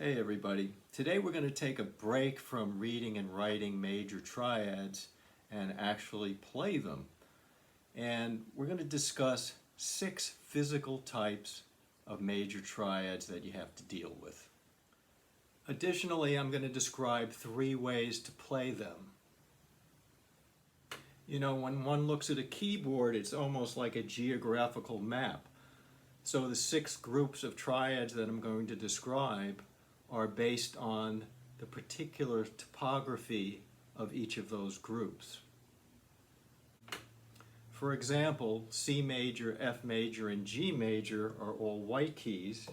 Hey everybody, today we're going to take a break from reading and writing major triads and actually play them. And we're going to discuss 6 physical types of major triads that you have to deal with. Additionally, I'm going to describe 3 ways to play them. You know, when one looks at a keyboard, it's almost like a geographical map. So the 6 groups of triads that I'm going to describe are based on the particular topography of each of those groups. For example, C major, F major, and G major are all white keys,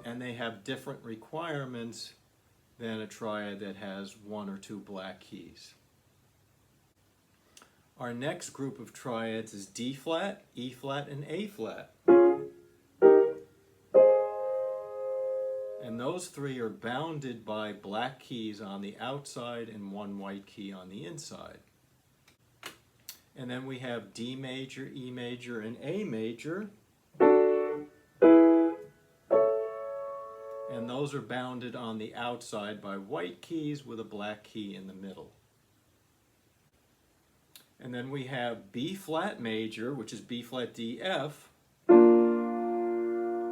and they have different requirements than a triad that has 1 or 2 black keys. Our next group of triads is D flat, E flat, and A flat. And those 3 are bounded by black keys on the outside and 1 white key on the inside. And then we have D major, E major, and A major. And those are bounded on the outside by white keys with a black key in the middle. And then we have B flat major, which is B flat D F.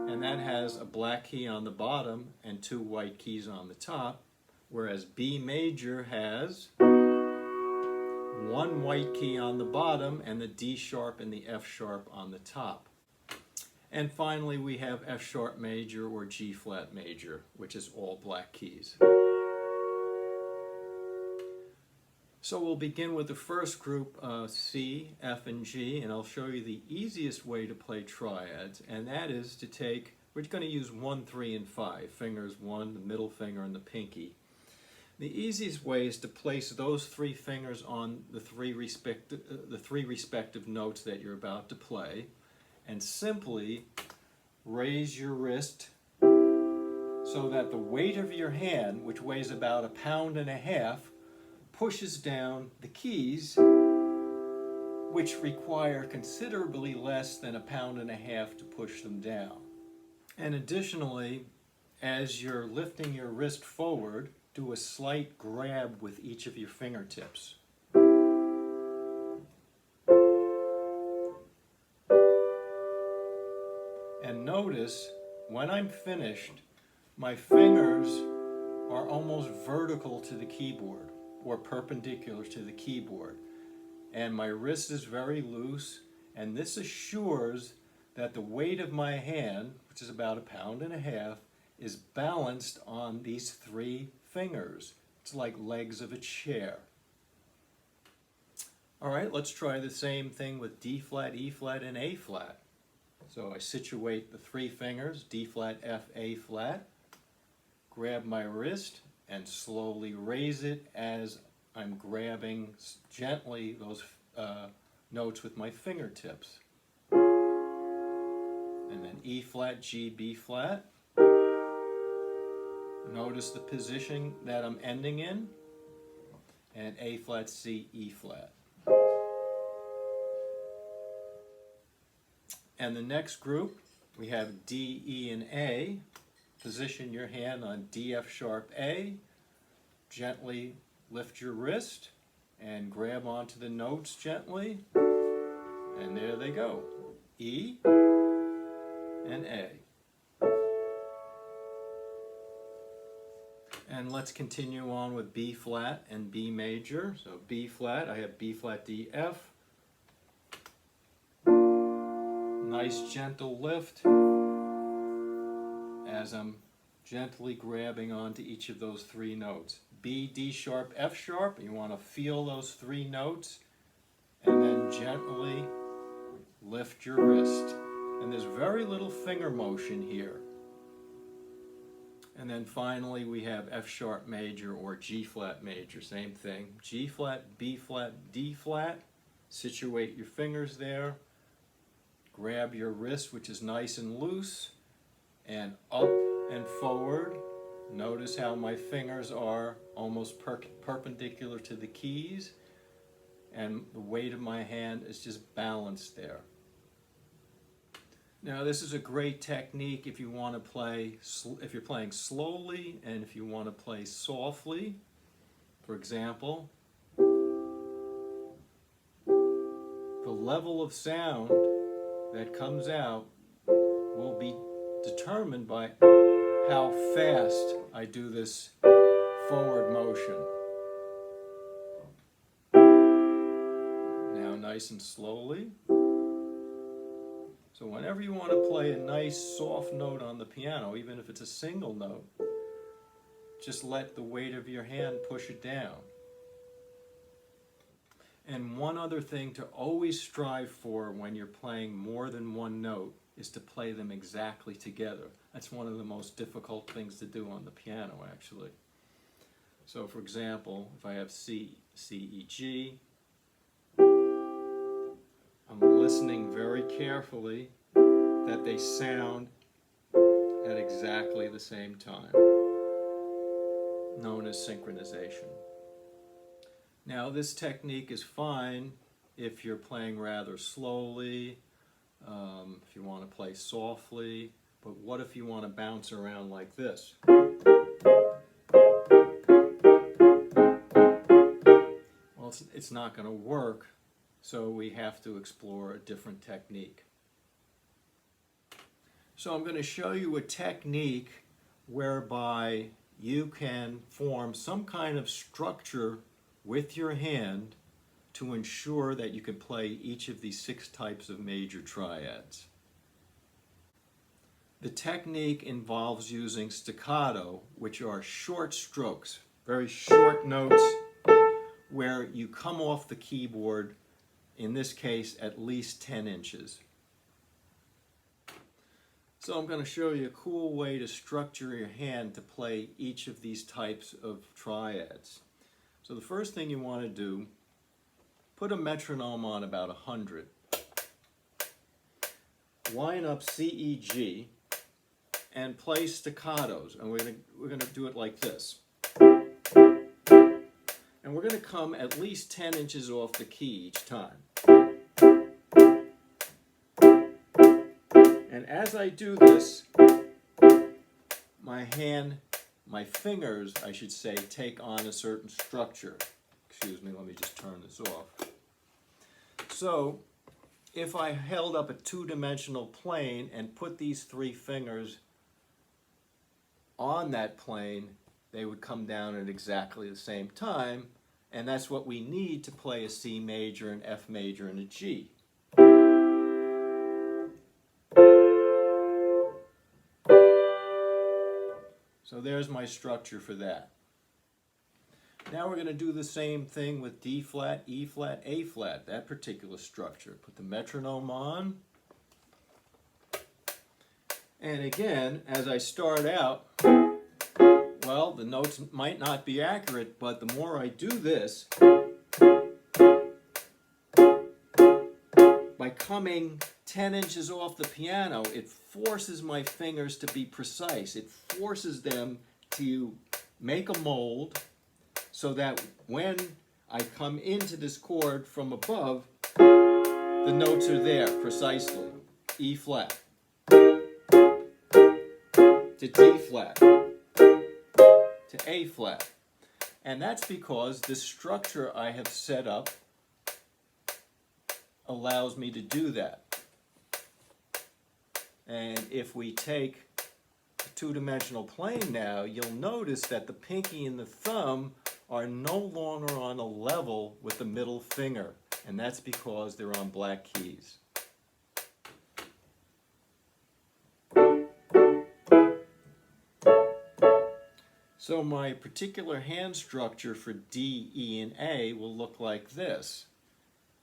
And that has a black key on the bottom and 2 white keys on the top, whereas B major has 1 white key on the bottom and the D sharp and the F sharp on the top. And finally we have F sharp major or G flat major, which is all black keys. So we'll begin with the first group, C, F, and G, and I'll show you the easiest way to play triads, and that is to take, we're going to use 1, 3, and 5, fingers 1, the middle finger, and the pinky. The easiest way is to place those 3 fingers on the three respective notes that you're about to play, and simply raise your wrist so that the weight of your hand, which weighs about 1.5 pounds, pushes down the keys, which require considerably less than 1.5 pounds to push them down. And additionally, as you're lifting your wrist forward, do a slight grab with each of your fingertips. And notice, when I'm finished, my fingers are almost vertical to the keyboard, or perpendicular to the keyboard. And my wrist is very loose, and this assures that the weight of my hand, which is about 1.5 pounds, is balanced on these 3 fingers. It's like legs of a chair. Alright, let's try the same thing with D flat, E flat, and A flat. So I situate the 3 fingers, D flat, F, A flat, grab my wrist, and slowly raise it as I'm grabbing gently those notes with my fingertips. And then E flat, G, B flat. Notice the position that I'm ending in. And A flat, C, E flat. And the next group, we have D, E, and A. Position your hand on D, F sharp, A. Gently lift your wrist and grab onto the notes gently. And there they go. E and A. And let's continue on with B flat and B major. So B flat, I have B flat, D, F. Nice gentle lift as I'm gently grabbing onto each of those 3 notes. B, D sharp, F sharp. You want to feel those 3 notes and then gently lift your wrist. And there's very little finger motion here. And then finally we have F sharp major or G flat major. Same thing. G flat, B flat, D flat. Situate your fingers there. Grab your wrist, which is nice and loose, and up and forward. Notice how my fingers are almost perpendicular to the keys, and the weight of my hand is just balanced there. Now this is a great technique if you want to play, if you're playing slowly and if you want to play softly. For example, the level of sound that comes out will be determined by how fast I do this forward motion. Now nice and slowly. So whenever you want to play a nice soft note on the piano, even if it's a single note, just let the weight of your hand push it down. And one other thing to always strive for when you're playing more than one note is to play them exactly together. That's one of the most difficult things to do on the piano, actually. So for example, if I have C, E, G, I'm listening very carefully that they sound at exactly the same time, known as synchronization. Now this technique is fine if you're playing rather slowly, if you want to play softly, but what if you want to bounce around like this? Well, it's not going to work. So we have to explore a different technique. So I'm going to show you a technique whereby you can form some kind of structure with your hand to ensure that you can play each of these 6 types of major triads. The technique involves using staccato, which are short strokes, very short notes where you come off the keyboard, in this case, at least 10 inches. So I'm going to show you a cool way to structure your hand to play each of these types of triads. So the first thing you want to do, put a metronome on about 100. Line up C, E, G, and play staccatos. And we're going to do it like this. And we're going to come at least 10 inches off the key each time. And as I do this, my fingers, I should say, take on a certain structure. Excuse me, let me just turn this off. So, if I held up a 2-dimensional plane and put these 3 fingers on that plane, they would come down at exactly the same time, and that's what we need to play a C major, an F major, and a G. So there's my structure for that. Now we're going to do the same thing with D flat, E flat, A flat, that particular structure. Put the metronome on. And again, as I start out, well, the notes might not be accurate, but the more I do this, by coming 10 inches off the piano, it forces my fingers to be precise. It forces them to make a mold so that when I come into this chord from above, the notes are there precisely. E flat to D flat to A flat. And that's because the structure I have set up allows me to do that. And if we take a 2-dimensional plane now, you'll notice that the pinky and the thumb are no longer on a level with the middle finger, and that's because they're on black keys. So my particular hand structure for D, E, and A will look like this.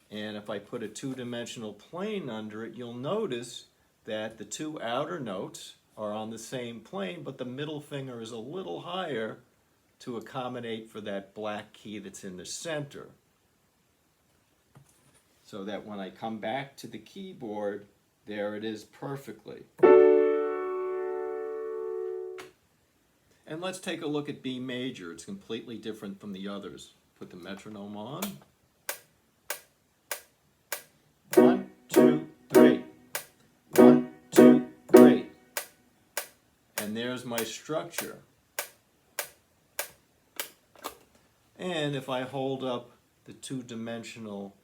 And if I put a 2-dimensional plane under it, you'll notice that the 2 outer notes are on the same plane, but the middle finger is a little higher to accommodate for that black key that's in the center. So that when I come back to the keyboard, there it is perfectly. And let's take a look at B major. It's completely different from the others. Put the metronome on. 1, 2, 3. 1, 2, And there's my structure. And if I hold up the two-dimensional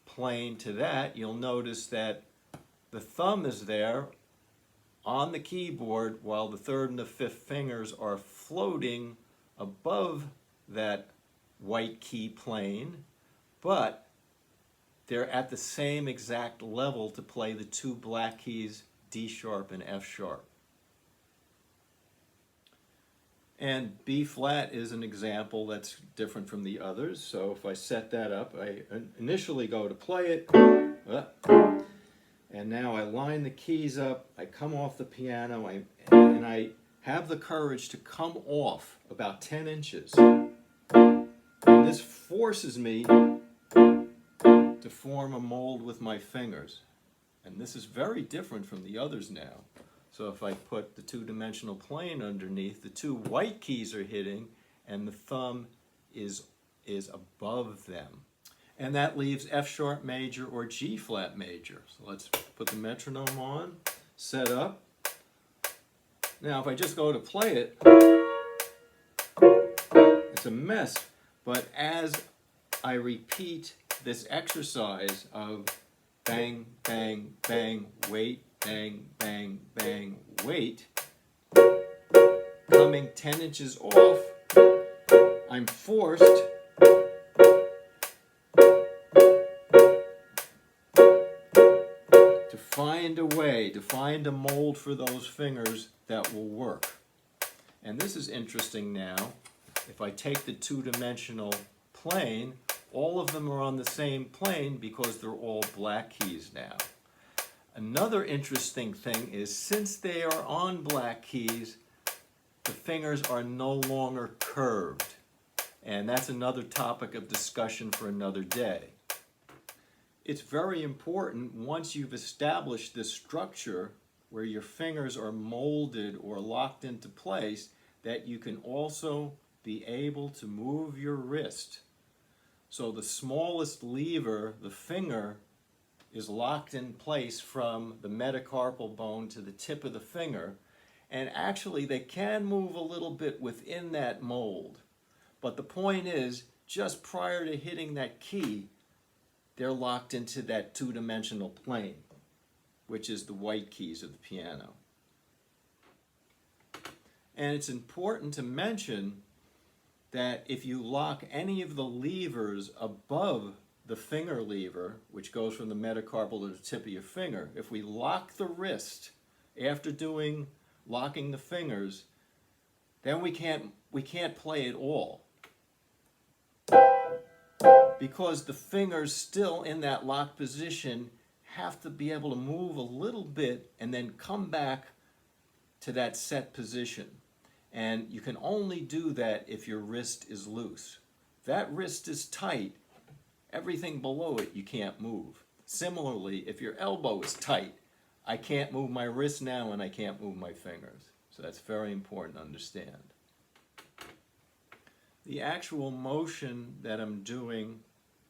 plane to that, you'll notice that the thumb is there on the keyboard while the third and the fifth fingers are floating above that white key plane, but they're at the same exact level to play the two black keys, D sharp and F sharp. And B flat is an example that's different from the others. So if I set that up, I initially go to play it, and now I line the keys up, I come off the piano, and I have the courage to come off about 10 inches. And this forces me to form a mold with my fingers. And this is very different from the others now. So if I put the two-dimensional plane underneath, the two white keys are hitting and the thumb is above them. And that leaves F sharp major or G flat major. So let's put the metronome on, set up. Now if I just go to play it, it's a mess. But as I repeat this exercise of bang, bang, bang, wait, bang, bang, bang, wait, coming 10 inches off, I'm forced to find a way, to find a mold for those fingers that will work. And this is interesting now. If I take the two-dimensional plane, all of them are on the same plane because they're all black keys now. Another interesting thing is, since they are on black keys, the fingers are no longer curved. And that's another topic of discussion for another day. It's very important, once you've established this structure where your fingers are molded or locked into place, that you can also be able to move your wrist. So the smallest lever, the finger, is locked in place from the metacarpal bone to the tip of the finger. And actually they can move a little bit within that mold. But the point is, just prior to hitting that key, they're locked into that two-dimensional plane, which is the white keys of the piano. And it's important to mention that if you lock any of the levers above the finger lever, which goes from the metacarpal to the tip of your finger, if we lock the wrist after locking the fingers, then we can't play at all. Because the fingers still in that locked position have to be able to move a little bit and then come back to that set position. And you can only do that if your wrist is loose. If that wrist is tight, everything below it you can't move. Similarly, if your elbow is tight, I can't move my wrist now and I can't move my fingers. So that's very important to understand. The actual motion that I'm doing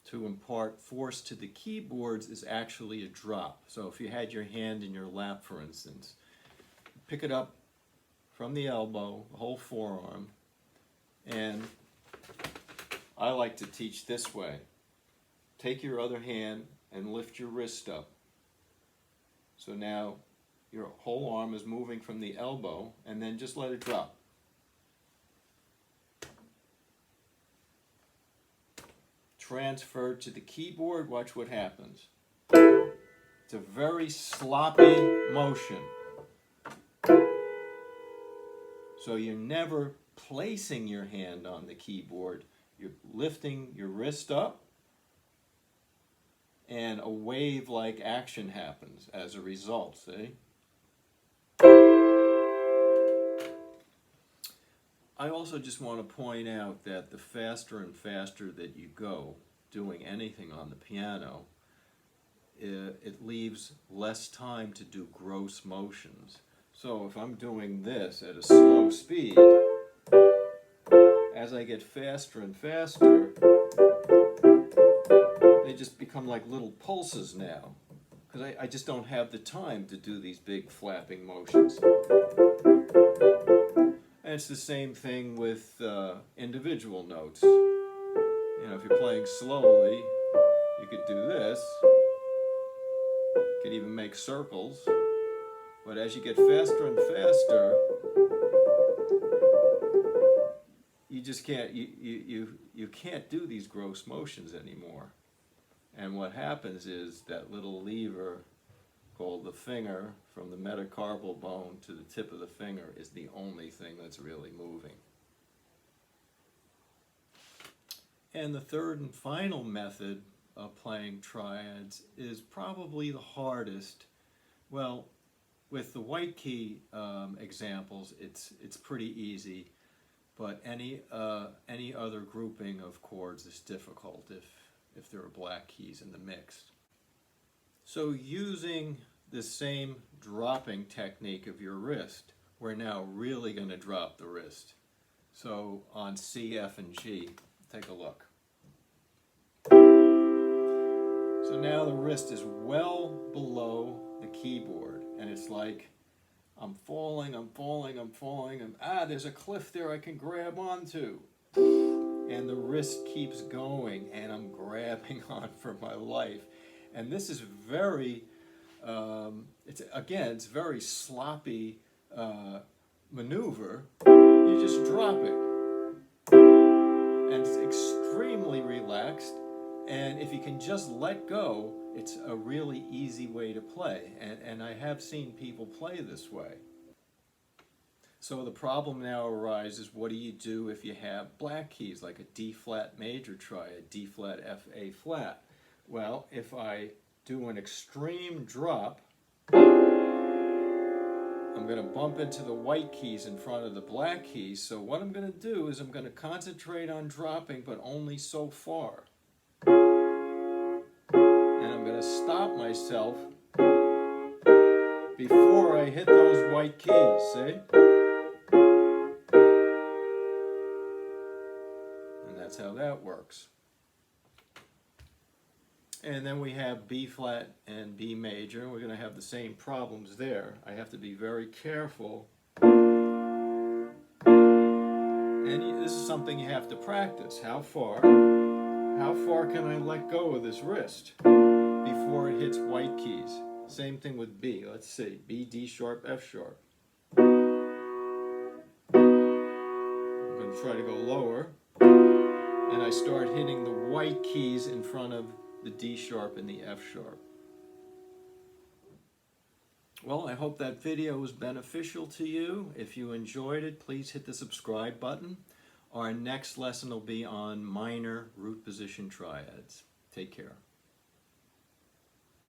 to impart force to the keyboards is actually a drop. So if you had your hand in your lap, for instance, pick it up from the elbow, the whole forearm, and I like to teach this way. Take your other hand and lift your wrist up. So now your whole arm is moving from the elbow, and then just let it drop. Transfer to the keyboard, watch what happens. It's a very sloppy motion. So you're never placing your hand on the keyboard. You're lifting your wrist up, and a wave-like action happens as a result, see? I also just want to point out that the faster and faster that you go doing anything on the piano, it leaves less time to do gross motions. So if I'm doing this at a slow speed, as I get faster and faster, they just become like little pulses now. because I just don't have the time to do these big flapping motions. And it's the same thing with individual notes. You know, if you're playing slowly, you could do this. You could even make circles. But as you get faster and faster, you just can't, you can't do these gross motions anymore. And what happens is that little lever called the finger, from the metacarpal bone to the tip of the finger, is the only thing that's really moving. And the third and final method of playing triads is probably the hardest. Well, with the white key examples, it's pretty easy, but any other grouping of chords is difficult if there are black keys in the mix. So using the same dropping technique of your wrist, we're now really going to drop the wrist. So on C, F, and G, take a look. So now the wrist is well below the keyboard, and it's like I'm falling, there's a cliff there I can grab onto. And the wrist keeps going, and I'm grabbing on for my life. And this is very, it's very sloppy maneuver. You just drop it. And it's extremely relaxed. And if you can just let go, it's a really easy way to play. And I have seen people play this way. So the problem now arises, what do you do if you have black keys, like a D flat major triad, D flat, F, A flat? Well, if I do an extreme drop, I'm going to bump into the white keys in front of the black keys. So what I'm going to do is I'm going to concentrate on dropping, but only so far. And I'm going to stop myself before I hit those white keys, see? And that's how that works. And then we have B flat and B major. We're going to have the same problems there. I have to be very careful. And this is something you have to practice. How far can I let go of this wrist before it hits white keys? Same thing with B. Let's see. B, D sharp, F sharp. I'm going to try to go lower. And I start hitting the white keys in front of the D sharp and the F sharp. Well, I hope that video was beneficial to you. If you enjoyed it, please hit the subscribe button. Our next lesson will be on minor root position triads. Take care.